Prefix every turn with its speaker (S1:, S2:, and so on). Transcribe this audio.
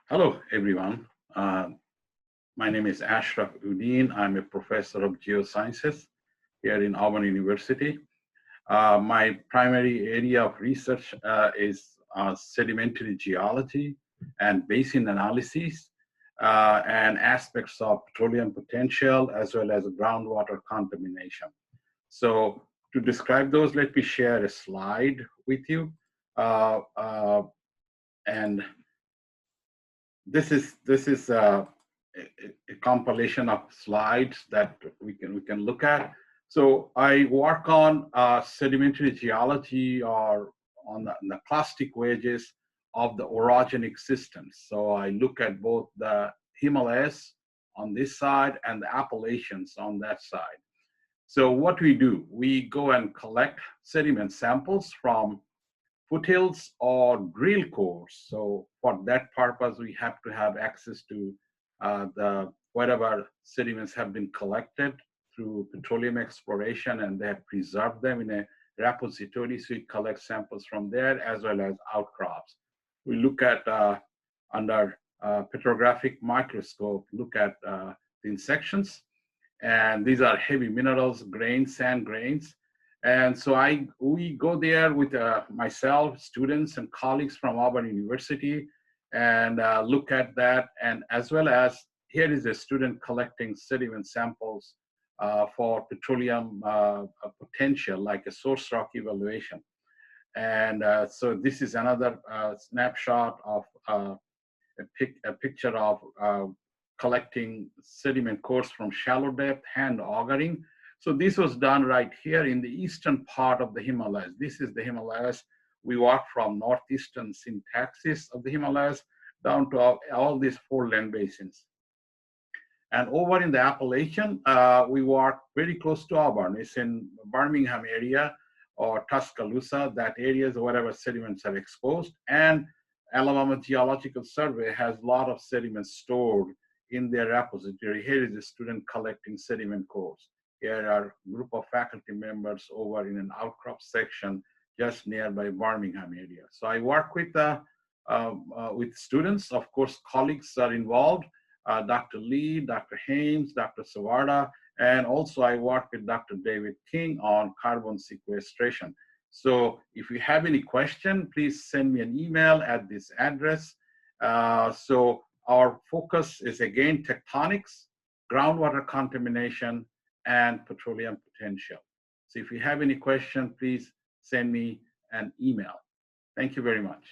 S1: Hello, everyone. My name is Ashraf Uddin. I'm a professor of geosciences here in Auburn University. My primary area of research is sedimentary geology and basin analysis and aspects of petroleum potential as well as groundwater contamination. So to describe those, let me share a slide with you. And this is a compilation of slides that we can look at. So I work on sedimentary geology or on the clastic wedges of the orogenic systems. So I look at both the Himalayas on this side and the Appalachians on that side. So what we do, we go and collect sediment samples from foothills or drill cores. So for that purpose, we have to have access to the whatever sediments have been collected through petroleum exploration, and they have preserved them in a repository. So we collect samples from there as well as outcrops. We look at under petrographic microscope, look at the intersections, and these are heavy minerals, grains, sand grains. And so we go there with myself, students, and colleagues from Auburn University, and look at that. And as well as here is a student collecting sediment samples for petroleum potential, like a source rock evaluation. And so this is another snapshot of a picture of collecting sediment cores from shallow depth, hand augering. So this was done right here in the eastern part of the Himalayas. This is the Himalayas. We walk from northeastern syntaxis of the Himalayas down to all these four land basins. And over in the Appalachian, we walk very close to Auburn. It's in Birmingham area or Tuscaloosa. That area is wherever sediments are exposed. And Alabama Geological Survey has a lot of sediments stored in their repository. Here is a student collecting sediment cores. Here are a group of faculty members over in an outcrop section just nearby Birmingham area. So I work with students. Of course, colleagues are involved. Dr. Lee, Dr. Haynes, Dr. Savarda, and also I work with Dr. David King on carbon sequestration. So if you have any question, please send me an email at this address. So our focus is again tectonics, groundwater contamination, and petroleum potential. So if you have any question, please send me an email. Thank you very much.